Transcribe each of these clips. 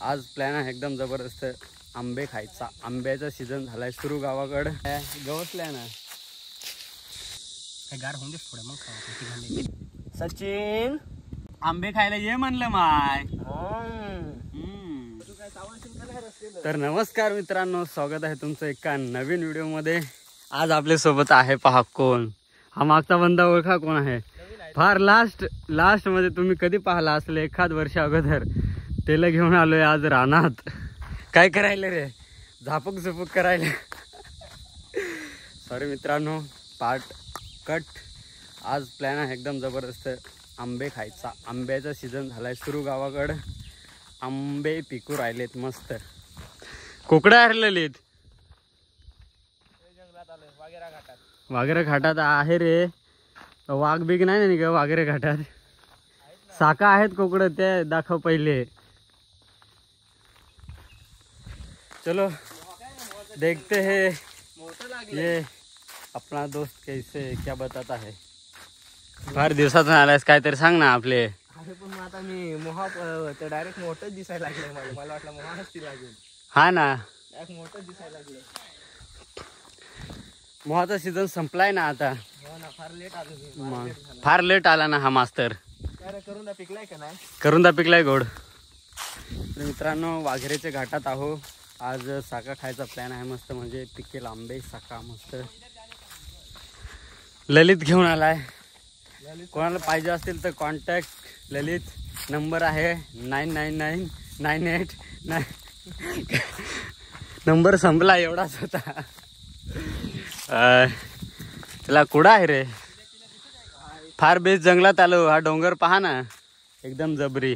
आज प्लॅन आहे एकदम जबरदस्त, आंबे खायचा. आंब्याचा सीझन झालाय सुरू गावाकडं. गवत प्लॅन आहे. गार होऊन दे थोडं मग खाऊ. सचिन आंबे खायला ये म्हणलं माय. तर नमस्कार मित्रांनो, स्वागत आहे तुमचं एका नवीन व्हिडिओ मध्ये. आज आपल्या सोबत आहे पहा कोण. हा मागचा बंदा ओळखा कोण आहे? फार लास्ट मध्ये तुम्ही कधी पाहिला असेल, एखाद वर्ष अगोदर त्याला घेऊन आलोय आज रानात. काय करायला रे? झापक करायला. सॉरी मित्रांनो, पार्ट कट. आज प्लॅन आहे एकदम जबरदस्त, आंबे खायचा. आंब्याचा सीझन झालाय सुरू गावाकडं. आंबे पिकू राहिलेत मस्त. कोकडा हरलेलीत वाघेरा घाटात आहे रे. वाघ बिग नाही का वाघेरे घाटात? साका आहेत कोकडं, ते दाखव पहिले. चलो देखते हैं ये अपना दोस्त कैसे क्या बताता है. फार दिवसातून आलायस, काहीतरी सांग ना आपले. अरे पण मग आता मी मोहा डायरेक्ट मोठंच दिसायला लागले. मला वाटलं मोहा हस्ती लागेल. हा ना, मोठंच दिसायला लागले. मोहाचा सीझन संपलाय ना आता. फार लेट आलो. फार लेट आला ना हा मास्तर. करून पिकलाय का नाही? करून पिकलाय गोड. तर मित्रांनो, वाघेरेच्या घाटात आहो. आज साका खायचा प्लॅन आहे मस्त, म्हणजे पिकेल आंबे साका मस्त. ललित घेऊन आलाय. कोणाला पाहिजे असतील तर कॉन्टॅक्ट. ललित नंबर आहे 999989. नंबर संपला, एवढाच होता. त्याला कुडा आहे रे. फार बेस्ट जंगलात आलो. हा डोंगर पहा ना, एकदम जबरी.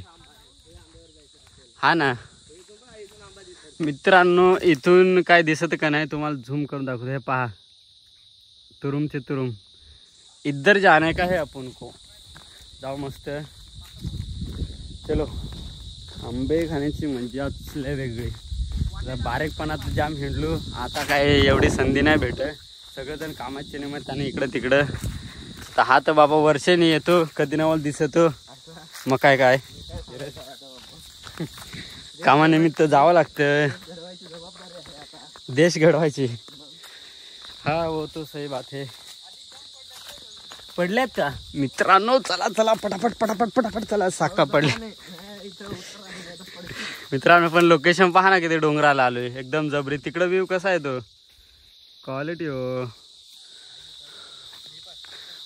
हा ना मित्रांनो, इथून काय दिसत का नाही तुम्हाला झूम करून दाखवतो. हे पहा, तुरुम से तुरुम. इधर जाने का है अपन को. जाऊ मस्त. चलो, आंबे खाण्याची मजाच लय वेगळी. बारीकपणात जाम हिंडलो. आता काय एवढी संधी नाही भेटत. सगळेजण कामाच्या निमित्ताने इकडं तिकडं. तर हा तर बाबा वर्षाने येतो, कधी ना दिसतो. मग काय कामानिमित्त जावं लागतं, देश घडवायची. हा वो तो सही बात है. पडल्यात का मित्रांनो? चला पटापट चला. साका पडल्या मित्रांनो. पण लोकेशन पहा ना, किती डोंगराला आलोय. एकदम जबरी. तिकडं व्ह्यू कसा आहे तो, क्वालिटी हो.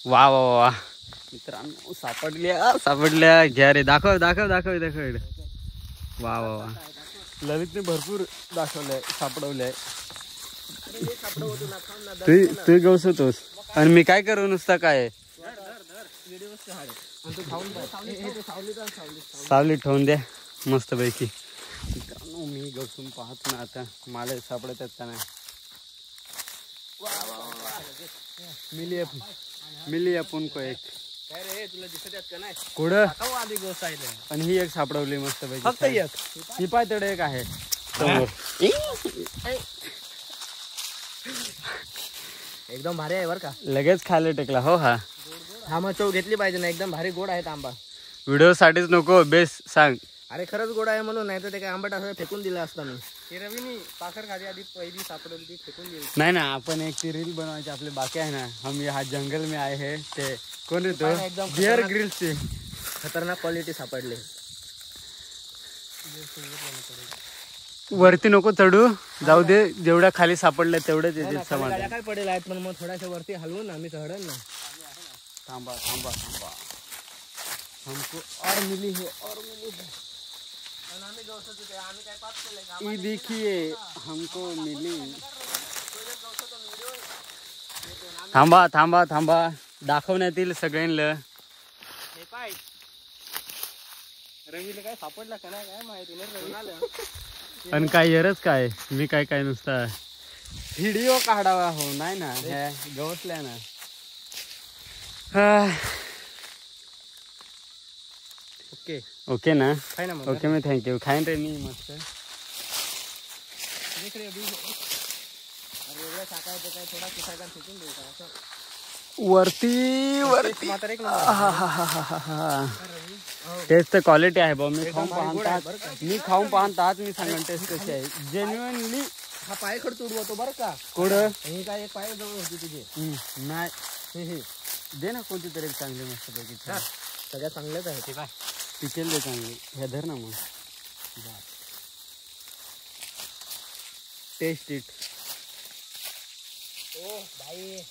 वा मित्रांनो, सापडल्या. घ्या रे, दाखव. वा ललितने भरपूर दाखवलंय, सापडवलंय. तू गवसतोस आणि मी काय करू नुसता काय. सावली ठेवून द्या मस्त पैकी. मित्रांनो, मी गवसून पाहतो ना आता मला सापडत आहेत का नाही. मिली आपण को एक. तुला दिसत आहेत का नाही कुठं? आणि ही एक सापडवली मस्त पैकी. फक्त ही पाय तडे एक आहे समोर. एकदम भारी आहे बर का. लगेच खायला टेकला हो. हा मग चव घेतली पाहिजे ना. एकदम भारी गोड आहेत आंबा. व्हिडिओ साठीच नको, बेस्ट सांग. अरे खरंच गोड आहे म्हणून, नाही तर ते काय आंबट असं फेकून दिलं असतं मी. ते रवीनी पाखर खाली आधी पहिली सापडवली ती फेकून दिली. नाही ना, आपण एक ती रील बनवायची आपले बाकी आहे ना. हम यहाँ जंगल में आए हैं. ते कोण येतो एकदम बिअर ग्रिल्सचे खतरनाक क्वालिटी सापडले. वरती नको चढू, जाऊ दे. जेवढ्या खाली सापडल्या तेवढेच येतील समाज. काय पडेल आहेत, पण मग थोड्याशा वरती हलवून ना आम्ही चढल ना. थांबा हमको और मिली है. ये देखिए हमको मिली. थांबा दाखवण्यात येईल सगळ्यांना. रवीला काय सापडला का नाही काय माहिती नाही. पण काय येरच काय, मी काय नुसता व्हिडिओ काढावा हो. नाही ना, गवसल्या ना. ओके ना. ओके मी थँक्यू. खाईन रे मी मस्त. वरती वरती म्हातारा एक टेस्ट तर क्वालिटी आहे बा. मी खाऊन पाहतात मी सांगेन टेस्ट कशी आहे जेन्युअनली. हा पाय खड तुडवतो बरं का. कुठं हे काय एक पाय जवळ होती तुझे. नाही हे दे ना कोणती तरी चांगली मस्त पैकी. सगळ्यात चांगलेच आहे ते. काय पिकेल दे चांगली. हे धर ना मग. Taste it. ओ भाई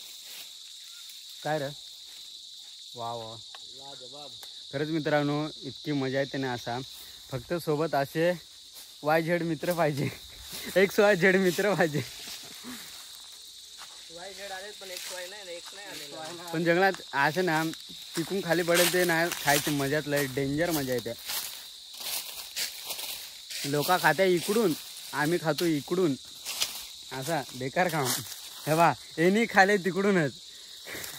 काय रे. वा वा लाजवाब. खरंच मित्रांनो इतकी मजा येते ना. असा फक्त सोबत असे YZ मित्र पाहिजे. XYZ मित्र पाहिजे. YZ आले पण X Y नाही. X नाही आलेला. पण जंगलात असं ना पिकून खाली पडेल ते ना खायची मजात लय डेंजर मजा येते. लोक खात्या इकडून आम्ही खातो इकडून. असा बेकार काम. हे बा एनी खाले तिकडूनच.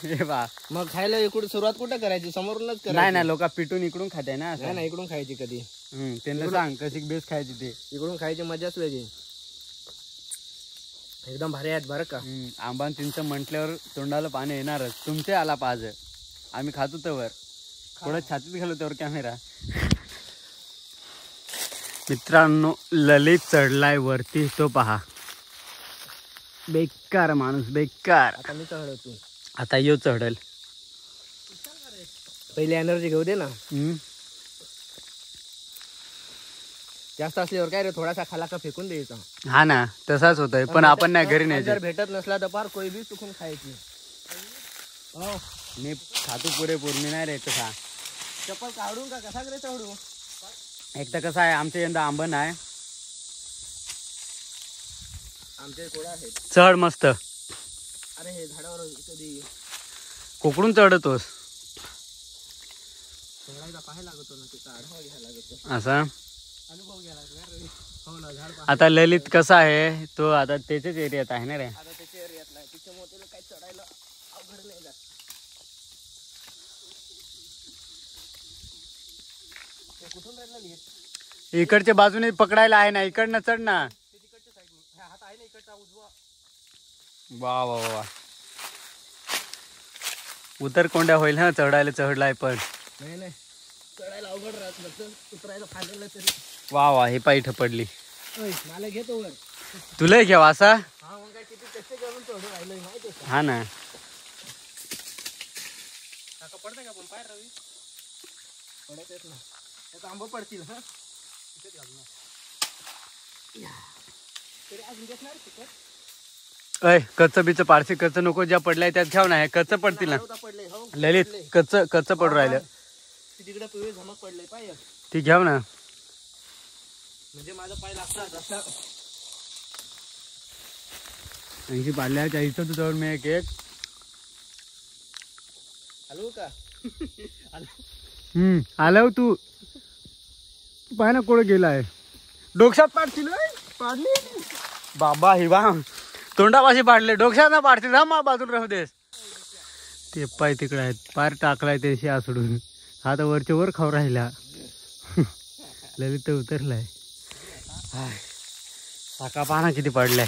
हे बा मग खायला इकडून सुरुवात कुठं करायची. समोरूनच करायची. नाही ना लोक पिटून इकडून खाते ना. नाही ना इकडून खायची कधी. त्यांना सांग कशी बेस खायची ते. इकडून खायची मजाच वेगळी. एकदम भारी आहेत बरं का. आंबा तिंचं म्हटल्यावर तोंडाला पाणी येणारच. तुमचे आला पाज. आम्ही खातो तवर थोडं छातीत घालू तवर कॅमेरा. मित्रांनो ललित चढलाय वरती. तो पहा. बेकार माणूस बेकार. आता मी चढवतो. आता यो चढल. पहिले एनर्जी घेऊ दे ना. जास्त असल्यावर काय रे थोडासा खाला का फेकून द्यायचा. हा ना तसाच होतोय. पण आपण नाही घरी नाही. जर भेटत नसला तर फार कोई बी चुकून खायची. मी खातो पुरेपूर. मी नाही रे तसा. चप्पल काढून का कसा करे चढू. एक तर कसं आहे आमच्या यंदा आंबा नाही. आमचे थोडा आहेत. चढ मस्त. अरे हे झाडावर कधी कोकडून चढतोस. चढायला पाहायला लागतो ना. तिचा आढावा घ्यायला लागतो. असा अनुभव घ्यायला लागतो. हो ना झाड आता ललित कसा आहे तो आता त्याच्याच एरियात आहे ना रे. आता त्याच्या एरियातला आहे. तिच्या मोठ्याला काही चढायला अवघड नाही जात. कुठून राहिला इकडच्या बाजूने पकडायला आहे ना. इकडनं चढ ना. तिकडच्या साईड हात आहे ना इकडचा उजवा. वा वा वा उतर कोंड्या होईल ना. चढायला चढलाय पण नाही नाही चढायला अवघड राहत नसतं. उतरायला फाडलेलं तरी. वा वा हे पायी ठपडली. मला घेतो वर. तुला घ्यावा असा. हा मग काय किती कष्ट करून चढून राहिलोय माहिती आहे. हा ना काका पडतंय का पण पाय रवी. पडत येत ना. त्याचा आंबा पडतील. हा तिथे घाल ना. तरी अजून घेतणार तिकट. अय कच्च बिच पारशी कच्च नको. ज्या पडलाय त्यात घ्याव ना. कच्च पडतील ना. पडले हो ललित कच्च पडू राहिलं. तिकडे पिवळे झमक पडले पाय. ती घ्याव ना. म्हणजे माझा पाय लागतात असा. आणखी पाल्याच्या इथं तुझ्यावर मी एक हॅलो का आलो तू पाय ना कोण गेलाय. डोक्यात पाडतील. पाडली बाबा हि बा तोंडापाशी पाडले. डोक्यात ना पाडतील. हा बाजूला राहू देस. ते पाय तिकडे आहेत. पार टाकलाय ते शिया सोडून. हा तर वरच्या वर खाऊ राहिला. ललित उतरलाय. साका पाना किती पडलाय.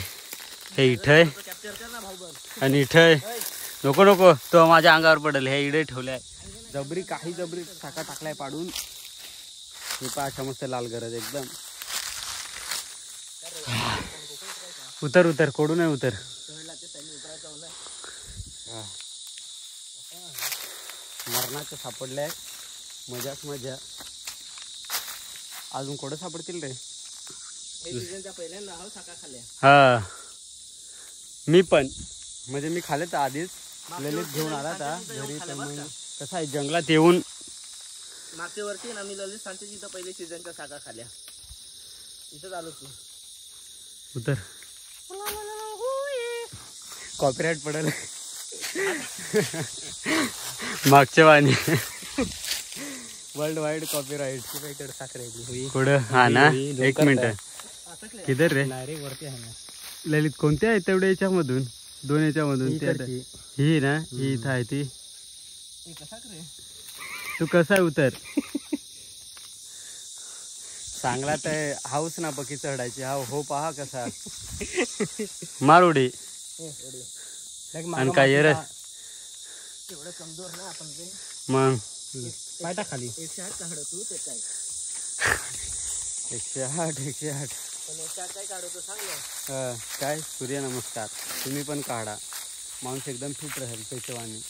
हे इथय कॅप्चर कर ना भाऊ. आणि इथय. नको नको तो माझ्या अंगावर पडेल. हे इडे ठेवलाय जबरी. काही जबरी साका टाकलाय पाडून. हे पाहा मस्त लाल गरज एकदम. उतर उतर कोडू नाही उतर. मरणाचं सापडलंय. मजाच मजा. अजून कोडं सापडतील रे. पहिल्यांदा हा साका खाल्ल्या. हा मी पण म्हणजे मी खाल्ले तर आधीच. ललित घेऊन आला था घरी. तर मग कसं आहे जंगलात येऊन मागच्या वर्षी ना मी ललित सांगते तिथं पहिले सीझनच्या साका खाल्ल्या. इथं आलो तू. उतर. कॉपीराईट पडेल मागच्या वाणी. World wide copyright. पुढं हा ना. एक मिनिट. किधर रे. वरती आहे ना. ललित कोणत्या आहे तेवढ्या याच्यामधून. 2 याच्यामधून ही ना. ही इथं आहे ती. तू कसा आहे उतर. चांगला तर हाऊस ना पकी चढायची. हा हो पहा कसा मार उडी. आणि काय रे एवढं कमजोर ना आपण ते. मग पायटा खाली 108 काढ तू ते काय 108 पण 108 काय काढतो सांग ना. काय सूर्यनमस्कार तुम्ही पण काढा, माणूस एकदम फिट राहील त्याच्यावानी.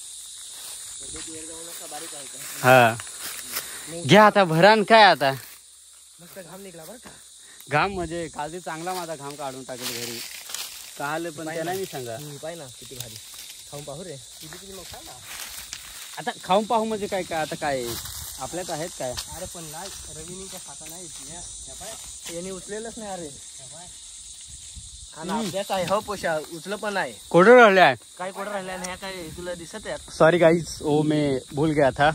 जाऊ नका, बारीक आहे का. हा घ्या आता भरान काय आता. मस्त घाम निघला बरं का. घाम म्हणजे काल ते चांगला माझा घाम काढून टाकेल घरी काल, पण त्याला मी सांगा पाय ना किती भारी. खाऊन पाहू रे किती मग खा ना. आता खाऊन पाहू म्हणजे काय काय आता काय आपल्यात आहेत काय. अरे पण नाही रवीनी काय खाता नाही यांनी उचलेलंच नाही. अरे आणि अभ्यास आहे हो पोषा उचल पण आहे. कोडं राहिले आहे काय कोड राहिला नाही काय तुला दिसत आहे. सॉरी गाइस वो मैं भूल गया था.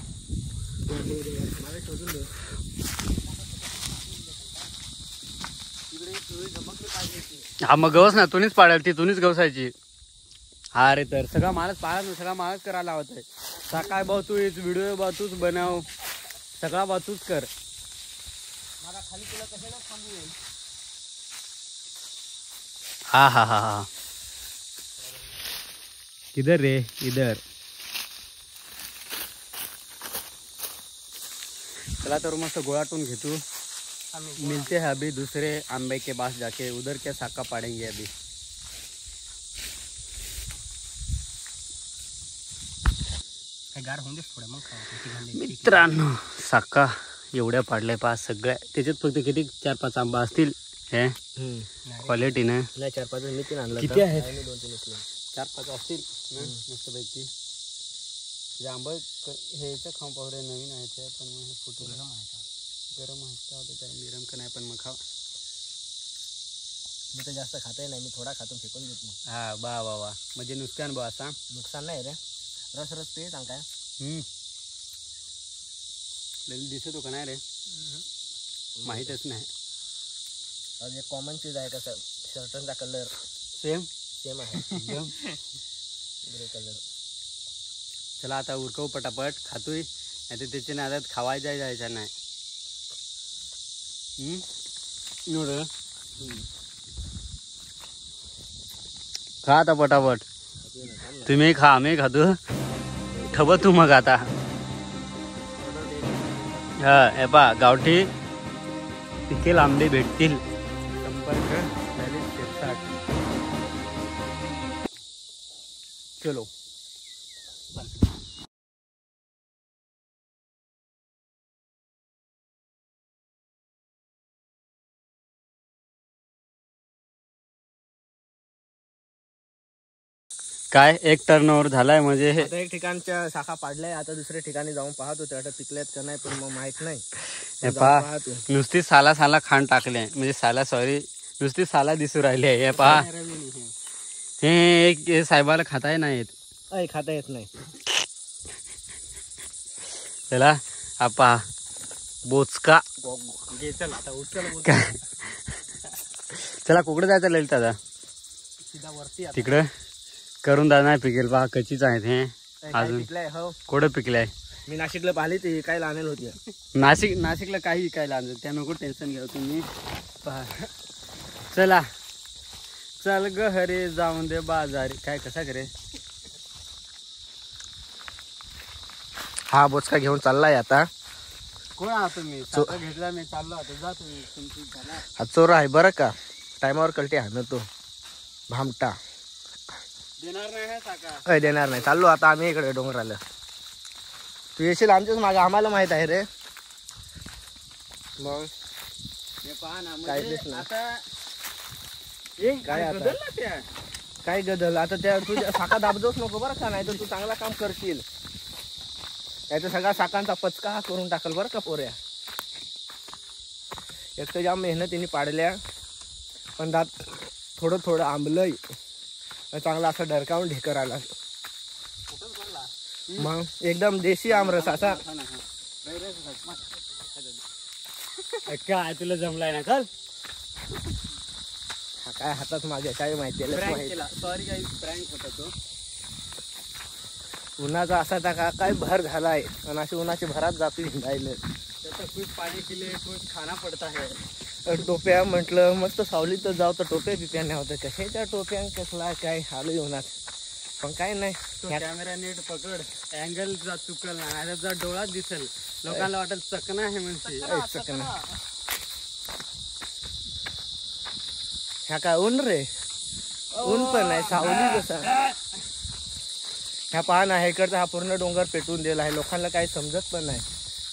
हा मग गवस ना तुम्हीच पाडाल ती तुम्हीच गवसायची. हा रे तर सगळा मालच पाळा, सगळा मालच करायला लावत आहे. सकाळ भाऊ तूच व्हिडिओ भाऊ तूच बनव, सगळा भाऊ तूच कर. मला खाली तुला कशाला थांबू येईल. हा हा हा हा किधर रे इधर. चला तर मस्त गोळाटून घेतो. मिलते हैं अभी दूसरे आंबे के पास जाके, उधर क्या साका पाड़ेंगे अभी. गार होऊन देस थोडं मग खाऊ. मित्रांनो साका एवढ्या पाडल्या पास सगळ्या, त्याच्यात फक्त किती 4-5 आंबा असतील. हे क्वालिटीने नाही 4-5 मी 3 आणलं. किती आहेत? 2-3 उचलून 4-5 असतील मस्त पैकी. जे आंबा ह्याचं खाऊन पाहू रे, नवीन आहे ते पण फुटू गरम आहे तर मिरम का नाही पण मग खाऊ. मी तर जास्त खातही नाही, मी थोडा खातो फेकून देतो. हा वा वा वा म्हणजे नुकसान बा असा नुकसान नाही रे. रस पे सांग काय दिसतो का नाही रे माहीतच नाही. अरे कॉमन चीज आहे कसं शर्टचा कलर सेम आहे ग्रे कलर. चला आता उरकव पटापट खातोय, नाही तर त्याच्या नादात खावायचा जायचा नाही. नोड खा आता पटापट. तुम्ही खा आम्ही खातो ठेव तू मग आता. हा हे पा गावठी पिकेल आंबे भेटतील. संपर्क 4060. चलो काय एक टर्नओव्हर झालाय म्हणजे हे. आता एक ठिकाणच्या शाखा पाडलाय, आता दुसऱ्या ठिकाणी जाऊन पाहतो त्या पिकल्यात का नाही पण मग माहित नाही. हे पहा नुसती साला खांड टाकले म्हणजे नुसती साला दिसू राहिली आहे. हे पहा हे एक साहेबाला खाताय नाही येत. खाता येत नाही. चला आपा बोचका चल आता उचल. चला कुकडे जायचं ललित दादा सीधा वरती तिकडं करून दादा नाही पिकेल पहा कच्चीच आहेत हे अजून. हो कुठं पिकलाय. मी नाशिकला पाहिली ती काय आणेल होती. नाशिकला काही काय आणलं त्या नको टेन्शन घ्या तुम्ही. पहा चला चल ग हरे जाऊन दे बाजारी. काय कसा करे हा बोचका घेऊन चाललाय आता. कोण आहात तुम्ही. घेतला मी चाललो आता जा तुम्ही तुमची झाला. हा चोर आहे बरं का, टायमावर कलटी आहे ना तो भामटा. देणार नाही हे साका. देणार नाही. चाललो आता आम्ही इकडे डोंगराला. तू येशील आमच्याच मागे, आम्हाला माहित आहे रे. मग हे पहा ना काय म्हणजे दिसलं? आता काय आता? काय गदल आता त्या तुझ्या साखा दाबदोच नको बरं का, नाही तर तू चांगला काम करशील. याचा सगळा साखांचा पचका हा करून टाकल बरं का पोऱ्या. एक तर जाम मेहनतीने पाडल्या पण दात थोडं थोडं आंबलंय. चांगला असा डरकावून ढेकर आला. मग एकदम देशी आमरस असा. काय तुला जमलाय ना चल. हा काय हातात माझ्या काय माहिती. सॉरी काही प्रँक होता तो. उन्हाचा असा टाका काय भर झालाय आणि अशी उन्हाची भरात जाती हिंडायला. त्याचा खूप पाणी पिले खूप खाना पडता है. टोप्या म्हटलं मस्त सावलीत जाऊ तर टोप्या पिप्या नाही होतं. कशाच्या टोप्या कसला काय आलो उन्हात. पण काय नाही तो कॅमेरा नीट पकड, अँगल चुकल ना, जर डोळात दिसेल लोकांना वाटेल चकना आहे म्हणजे. चकना. ह्या काय ऊन रे, ऊन पण नाही सावली जसा. ह्या पान आहे इकडचा, हा पूर्ण डोंगर पेटून दिला आहे. लोकांना काही समजत पण नाही.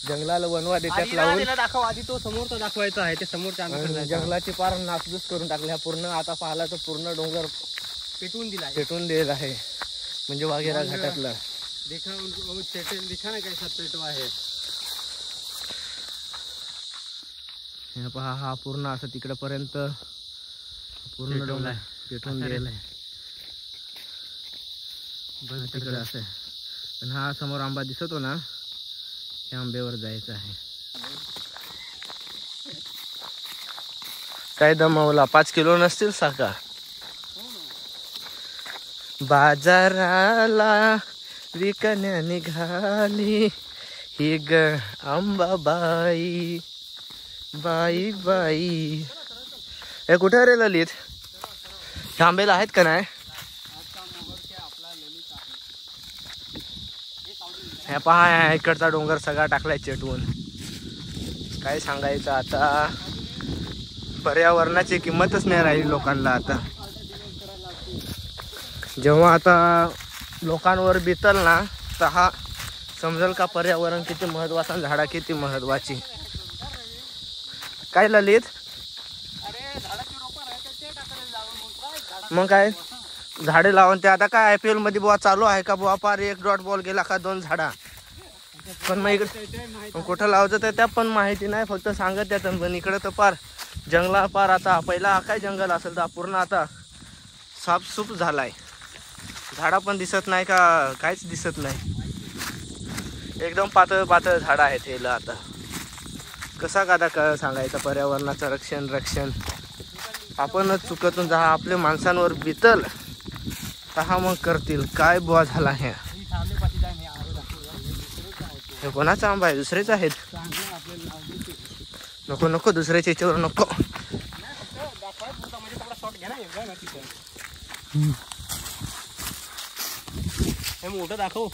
जंगलाला वनवा देतात लावून. दाखव आधी, तो समोरचा दाखवायचा आहे, ते समोरच्या जंगलाची पार नासधूस करून टाकल्या पूर्ण. आता पाहिला तर पूर्ण डोंगर पेटवून दिला आहे. म्हणजे वाघेरा घाटातला दिखा ना कैसा पेटवा आहे. हे पहा, हा पूर्ण असं तिकडे पर्यंत पूर्ण डोंगर पेटून दिलेला आहे. तिकडे असं आहे. आणि हा समोर आंबा दिसतो ना, त्या आंब्यावर जायचं आहे. काय दमावला, 5 किलो नसतील साखा. बाजाराला विकण्या निघाली ही ग आंबाबाई. बाई बाई. हे कुठे रे ललित, ह्या आंब्याला आहेत का नाही? हे पहा, इकडचा डोंगर सगळा टाकलाय चेटवून. काय सांगायचं आता, पर्यावरणाची किंमतच नाही राहिली लोकांना आता. जेव्हा आता लोकांवर बितल ना, तर हा समजेल का पर्यावरण किती महत्वाचं, झाडा किती महत्वाची. काय ललित, मग काय झाडे लावून ते आता काय IPL मध्ये बुवा चालू आहे का बुवा, पार 1 डॉट बॉल गेला का 2 झाडा. पण मग इकडे कुठं लावायचं त्या पण माहिती नाही, फक्त सांगत त्यात. पण इकडे तर पार जंगला पार, आता पहिला काय जंगल असेल तर पूर्ण आता साफसूफ झालाय. झाडा पण दिसत नाही का, काहीच दिसत नाही. एकदम पातळ पातळ झाडं आहेत हे. आता कसा का सांगायचं पर्यावरणाचं रक्षण आपणच चुकतून जा. आपल्या माणसांवर बितल हा मग करतील काय बुवा झाला. हे कोणाचा आंबा आहे? दुसरेच आहेत. नको नको, दुसऱ्याच्या याच्यावर नको. मोठं दाखव,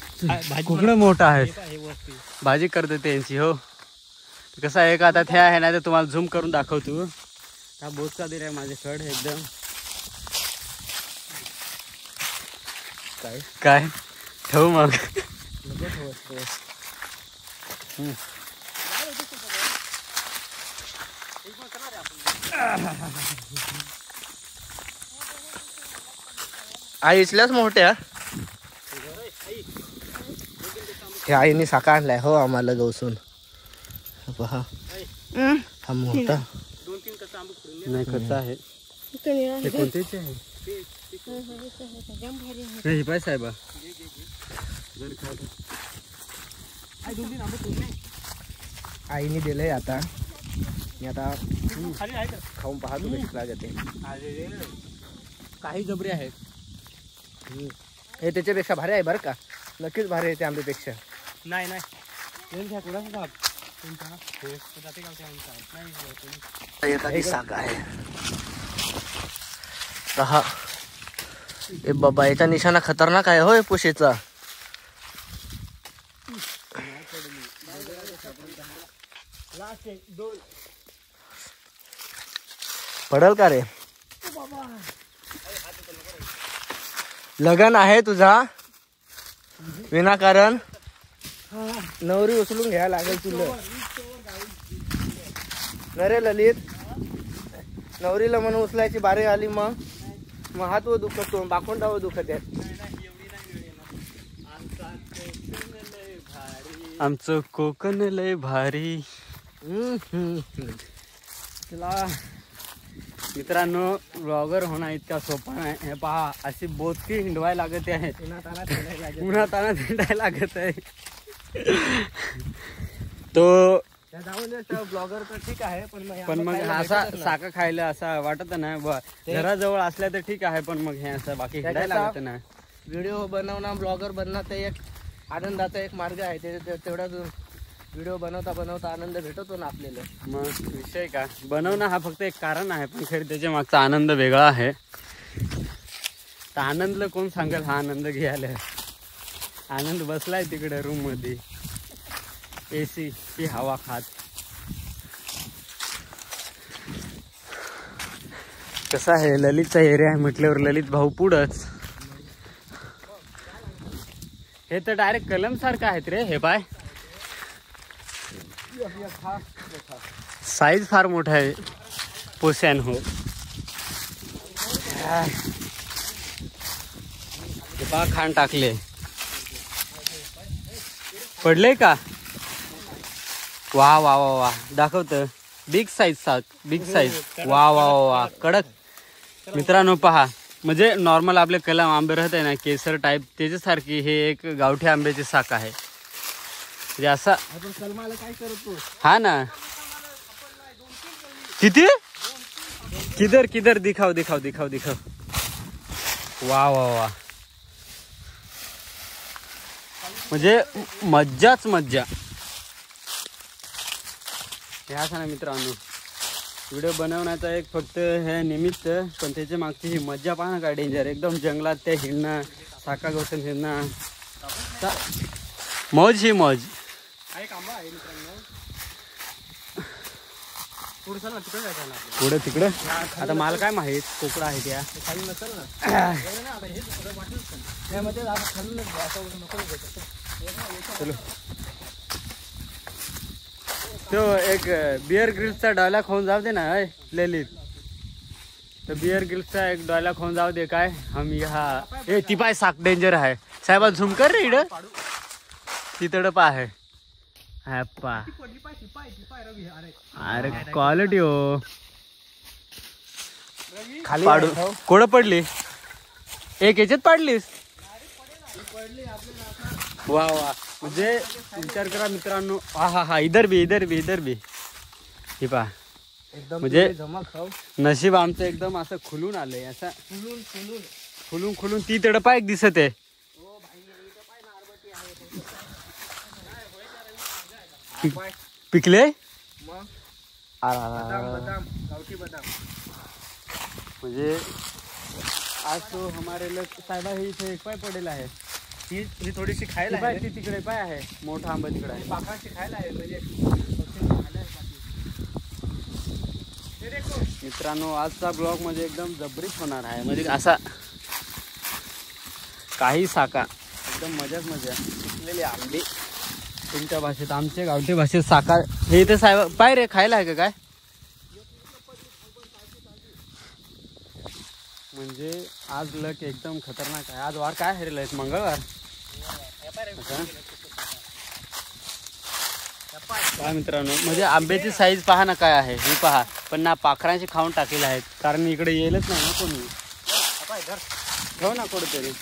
कुकडं मोठं आहे, भाजी करते त्यांची. हो कसं आहे का, आता ते आहे ना, ते तुम्हाला झूम करून दाखवतो. हा बोचका दिलाय माझ्याकडे एकदम. काय ठेवू मग? आई इथल्याच मोठ्या हे आईने साखा आणलाय हो आम्हाला गवसून. पहा हा मोठा नाही, कच्चा आहे. ते कोणतेच आहे? हे पाय साहेबा, आईने दिलंय. आता मी आता खाऊन पाहतो कशी लागते. काही जबरी आहेत. हे त्याच्यापेक्षा भारी आहे बरं का, नक्कीच भारी आहे ते आंब्यापेक्षा. नाही साखा आहे. हा ए बाबा, याचा निशाणा खतरनाक आहे होय पुशीचा. पडल का रे? लगन आहे तुझा विनाकारण, नवरी उचलून घ्यायला लागेल तुला. नरे ललित, नवरीला म्हणून उचलायची बारी आली, मग हात व दुखतो, बाकोंडा व दुखत आहे. आमचं कोकण लय भारी. चला मित्रांनो, ब्लॉगर होणं इतका सोपा नाही. हे पहा, अशी बोचकी हिंडवायला लागत आहे, उन्हाताना हिंडायला लागत आहे. तो ब्लॉगर तर ठीक आहे, पण मग असा साखा खायला असा वाटत नाही. घराजवळ असल्या तर ठीक आहे, पण मग हे असं बाकी हिंडायला लागत नाही. व्हिडिओ बनवणं, ब्लॉगर बनणं ते एक आनंदाचा एक मार्ग आहे. तेवढाच व्हिडिओ बनवता आनंद भेटतो ना आपल्याला. मग विषय का, बनवणं हा फक्त एक कारण आहे, पण खरी त्याच्या मागचा आनंद वेगळा आहे. तर आनंदला कोण सांगेल हा आनंद घ्यायला. आनंद बसलाय तिकडे रूम मध्ये AC ची हवा खात. कसा आहे ललितचा एरिया आहे म्हटल्यावर ललित भाऊ पुढंच. हे तर डायरेक्ट कलम सारखं आहेत रे. हे पाय साईज फार मोठा आहे. पोसॅन हो पा खाण टाकले. पडले का? वा वा वा वा दाखवत. Big size big size. वा वा वा वा कडक. मित्रांनो पहा, म्हणजे नॉर्मल आपले कलम आंबे राहत आहे ना केसर टाईप त्याच्यासारखी हे एक गावठी आंब्याची साख आहे. म्हणजे असा काय करतो हा ना. किती किधर किधर दिखाव दिखाव दिखाव दिखाव. वा वा वा म्हणजे मज्जाच मज्जा. हे असं ना मित्रांनो व्हिडिओ बनवण्याचा एक फक्त हे निमित्त, पण त्याच्या मागची ही मज्जा पहा ना काय डेंजर. एकदम जंगलात ते हिरणं साका गवतून हिरणं मौज ही मौज. पुढे तिकडं आता मला काय माहित कोकडा आहे त्या. चलो तो एक बियर ग्रिल्सचा डायलॉग होऊन जाऊ दे ना ललित. तर बियर ग्रिल्सचा एक डायलॉग होऊन जाऊ दे. काय हम यहाँ ए ती पाय साक डेंजर आहे. साहेबा झूम कर रे इकडं. ती तडप आहे. पा अरे क्वालिटी हो. खाली पाडू कोड पडली. एक याच्यात पाडलीस. वा वा म्हणजे विचार करा मित्रांनो. हा हा इधर भी इधर भी इधर भी. हे पहा म्हणजे नशीब आमचं एकदम असं खुलून आलंय. असं खुलून खुलून ती तडपा एक दिसत आहे. पिकले म्हणजे आज तो हमारे लोक साहेबा हे इथे एक पाय पडेल आहे. ही थोडीशी खायला आहे. ती तिकडे पाय आहे. मोठा आंबा तिकडे आहे. पाखाची खायला आहे. म्हणजे मित्रांनो आजचा ब्लॉग म्हणजे एकदम जबरीत होणार आहे. म्हणजे असा काही साका एकदम मजाच मजा. पिकलेले आंबे तुमच्या भाषेत, आमच्या गावठी भाषेत साका. हे इथे साहेब पाय रे खायला आहे का काय? म्हणजे आज लक एकदम खतरनाक आहे. आज वार काय आहे रे लक? मंगळवार. पहा मित्रांनो म्हणजे आंब्याची साईज पहा ना काय आहे. ही पहा पण ना पाखरांची खाऊन टाकलेले आहेत. कारण इकडे येईलच नाही ना कोणी. ठेव ना कुठेतरी.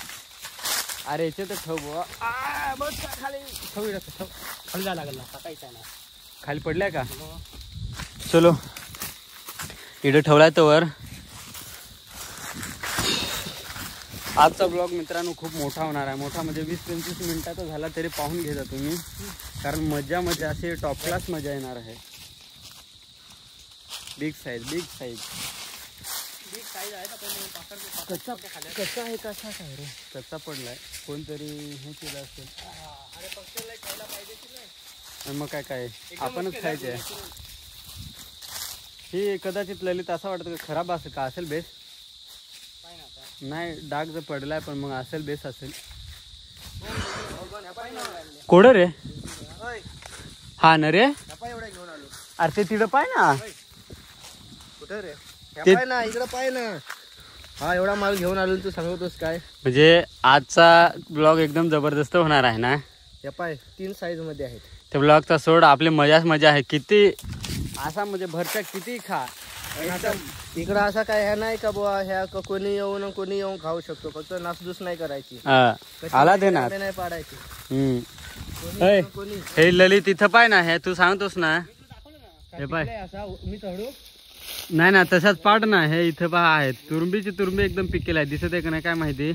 अरे याचे तर ठेव बुवा. खाली जा लागला. खाली पडल्या का? चलो इकडे ठेवलाय तर. आजचा ब्लॉग मित्रांनो खूप मोठा होणार आहे. मोठा म्हणजे 20-25 मिनिटाचा झाला तरी पाहून घेता तुम्ही. कारण मजा मजा अशी टॉप क्लास मजा येणार आहे. Big size big size big size आहे. कच्चा कच्चा आहे. कसा काय रे? कच्चा पडलाय. कोणतरी हे केलं असेल. मग काय काय आपणच खायचे. ही कदाचित ललित असं वाटतं का खराब असेल का? असेल बेस नाही. डाग जर पडलाय पण मग असेल बेस असेल. कोड रे हा ना रे. अरे ते तिथं पाय ना. कुठे रे? ना इकडं पाय ना. हा एवढा माल घेऊन आलो तू सांगतोस काय? म्हणजे आजचा ब्लॉग एकदम जबरदस्त होणार आहे ना. या पाय 3 साईज मध्ये आहेत. त्या ब्लॉगचा सोड आपली मजाच मजा आहे. किती असा म्हणजे भरचा किती खा. इकडं असा काय ह्या नाही का बुवा. ह्या कोणी येऊन खाऊ शकतो. फक्त नासधूस नाही करायची. आला दे ना नाही पाडायची. हे ललित इथं पाय ना. हे तू सांगतोस ना. हे पाय मी चढू नाही ना तसाच पाड ना. हे इथं पहा आहेत. तुरुंबीची तुरुंबी एकदम पिकेल आहे. दिसत आहे का नाही काय माहिती.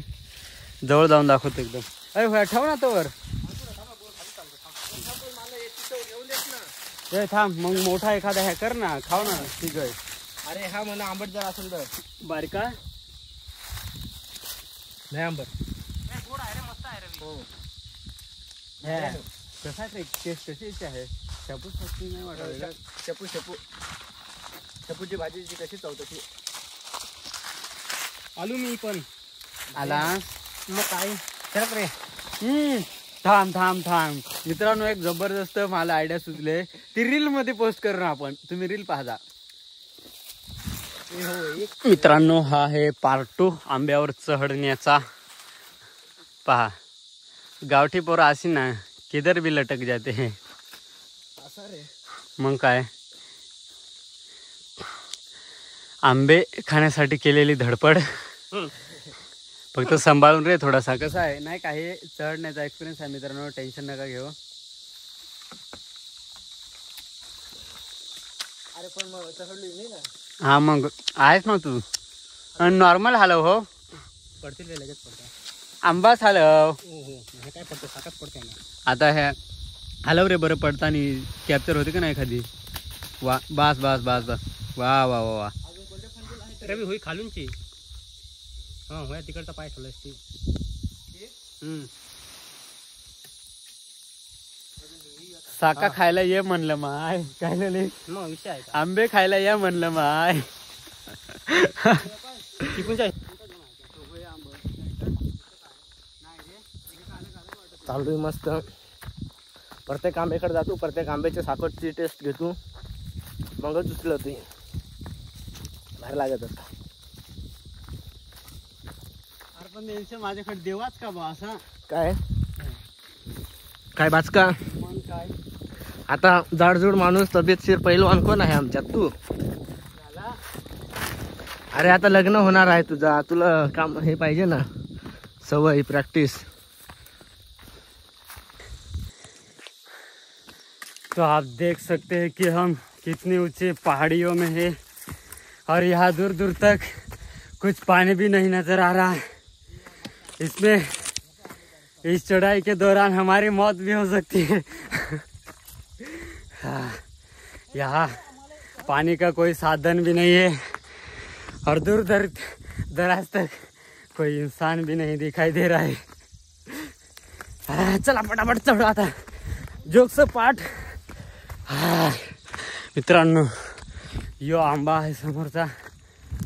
जवळ जाऊन दाखवतो एकदम. अरे ठेव ना तोवर. थांब मग मोठा एखादा हे कर ना. खाऊ ना ठीक आहे. अरे हा म्हणा आंबट जर असेल तर बारका नाही आंबट. कसा टेस्ट कशी आहे शेपूच नाही वाटत. शेपूची भाजीची कशी चवत आलू मी पण आला मग काय करत रे. थांब मित्रांनो, एक जबरदस्त मला आयडिया सुचले. ती रील मध्ये पोस्ट करू आपण, तुम्ही रील पाहता. मित्रांनो, हा आहे पार्ट 2 आंब्यावर चढण्याचा. पहा, गावठी पोरं अशी ना किधर भी लटक जाते हैं. मग काय, आंबे खाण्यासाठी केलेली धडपड. फक्त सांभाळून रे थोडासा. कसं आहे नाही का, हे चढण्याचा एक्सपिरियन्स आहे मित्रांनो, टेन्शन नका घेऊ. अरे पण मग चढली नाही ना. हा मग आहेस ना तू. नॉर्मल हलव हो, पडतील लगेच पडतात. आंबाच हलव. काय पडतं, साखत पडते ना. आता हे हलव रे, बरं पडता आणि कॅप्चर होते का नाही एखादी. वा, बास बास बास बास. वा वा वा वा. रवी होई खालूनची. हा होया तिकडचा पाय ठेवलाय ती. साका खायला ये म्हणलं माय. काय झाले मग विषय आहे का. आंबे खायला या म्हणलं माय. चालू मस्त. प्रत्येक आंब्याकडे जातो, प्रत्येक आंब्याच्या साखरची टेस्ट घेतो, मगच उचल होती. बाहेर लागत असता. अरे पण यांचं माझ्याकडे देवाच का बा असा. काय काय बाचका. मग काय आता जाडजूड माणूस तब्येतशीर पहिलवान कोण आहे आमच्यात. तू. अरे आता लग्न होणार आहे तुझा, तुला काम हे पाहिजे ना, सवय, प्रॅक्टिस. तो आप देख सकते हैं कि हम कितनी ऊंची पहाड़ियों में हैं और यहाँ दूर दूर तक कुछ पानी भी नहीं नजर आ रहा है. इसमें इस चढ़ाई के दौरान हमारी मौत भी हो सकती है. यहाँ पानी का कोई साधन भी नहीं है और दूर दराज तक कोई इंसान भी नहीं दिखाई दे रहा है. चला फटाफट चढू आता. जोगचं पाठ. मित्रांनो, यो आंबा आहे समोरचा,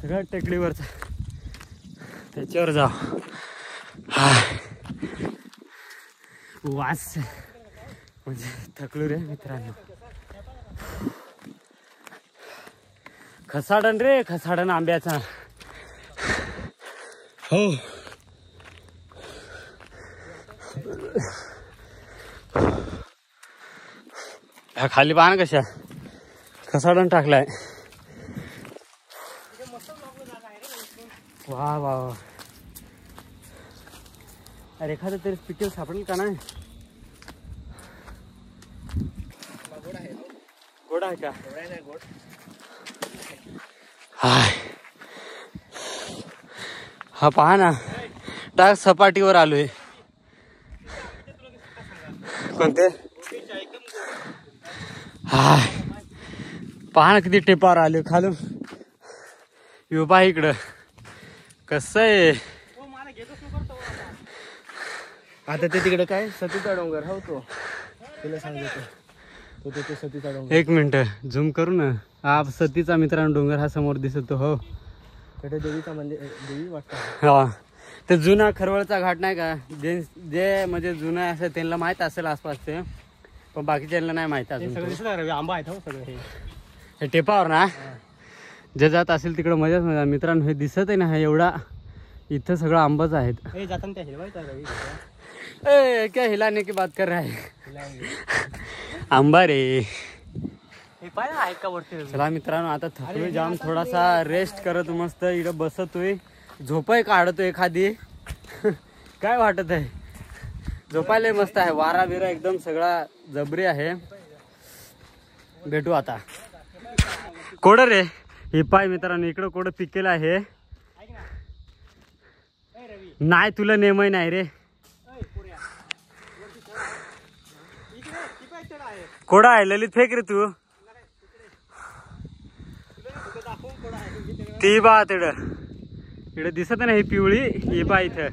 सगळ्या टेकडीवरचा, त्याच्यावर जाऊ. वास म्हणजे थकलो रे मित्रांनो. खसाडन रे, खसाडन आंब्याचा. हो, ह्या खाली पहा ना कशा खसाडन टाकलाय. वा वा वा. अरे एखादं तरी पिकेल सापडेल का नाही. गोड आहे का. हा पहा ना, डाग सपाटीवर आलोय. कोणते. पहा ना किती टेपावर आले खालून. येऊ पहा इकडं कसं आहे. आता ते तिकडे काय सतीचा डोंगर हो, तो तुला सांगतो तो सतीचा डोंगर. एक मिनिट झूम करू ना. हा सतीचा मित्रांनो डोंगर हा समोर दिसतो. हो, तिथे देवीचा मंदिर, देवी वाटतं. हा, ते जुना खरवळचा घाट नाही का, जे म्हणजे जुना असं त्यांना माहित असेल आसपास ते, पण बाकीच्यांना नाही माहित असेल. आंबा आहेत हो सगळे हे टेपावर ना. जे जात असेल तिकडं मजाच मजा. मित्रांनो, हे दिसत आहे ना, हा एवढा इथं सगळं आंबाच आहेत. क्या हिलाने की बात कर रहा है. आंबा रे. चला मित्रांनो, आता थकलोय जाम, थोडासा रेस्ट करत मस्त इकडं बसतोय, झोपाय काढतोय एखादी. काय वाटत आहे, झोपायला मस्त आहे. वारा बिरा एकदम सगळा जबरी आहे. भेटू आता. कोड रे हे पाय मित्रांनो, इकडं कोड पिकेलं आहे. नाही तुला नेमय नाही रे. कोडा आहे ललित, फेक रे तू. ती बा तिकडं इकडे दिसत नाही ही पिवळी. ही बा इथं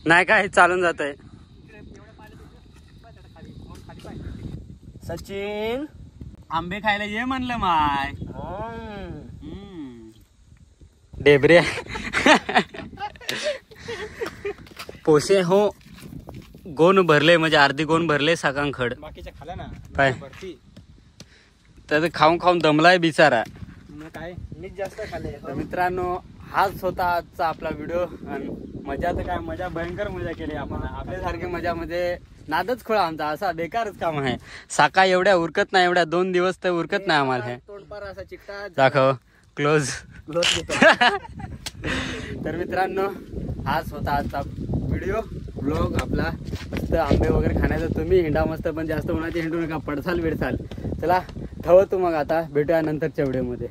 नाही काय चालून जात आहे. सचिन आंबे खायला ये म्हणलं माय. डेबरे पोसे हो गोन भरले म्हणजे अर्धी गोन भरले साकांखड. बाकीच्या खाल्या ना काय तर खाऊन खाऊन दमलाय बिचारा. काय मीच जास्त खाल्ले. तर मित्रांनो हाच होता आजचा आपला व्हिडिओ. आणि मजा तर काय मजा भयंकर मजा केली आपण. आपल्यासारखी मजा म्हणजे नादच खोळा आमचा असा बेकारच काम आहे. साका एवढ्या उरकत नाही, एवढ्या 2 दिवस तर उरकत नाही आम्हाला. हे तोंडपार असा चिकटा दाखव क्लोज. घेतो. तर मित्रांनो हाच होता आजचा व्हिडिओ ब्लॉग आपला. मस्त आंबे वगैरे खाण्याचा तुम्ही हिंडा मस्त, पण जास्त उन्हाचे हिंडू नका, पडसाल बिडसाल. चला ठेवतो मग आता, भेटूया नंतरच्या व्हिडिओमध्ये.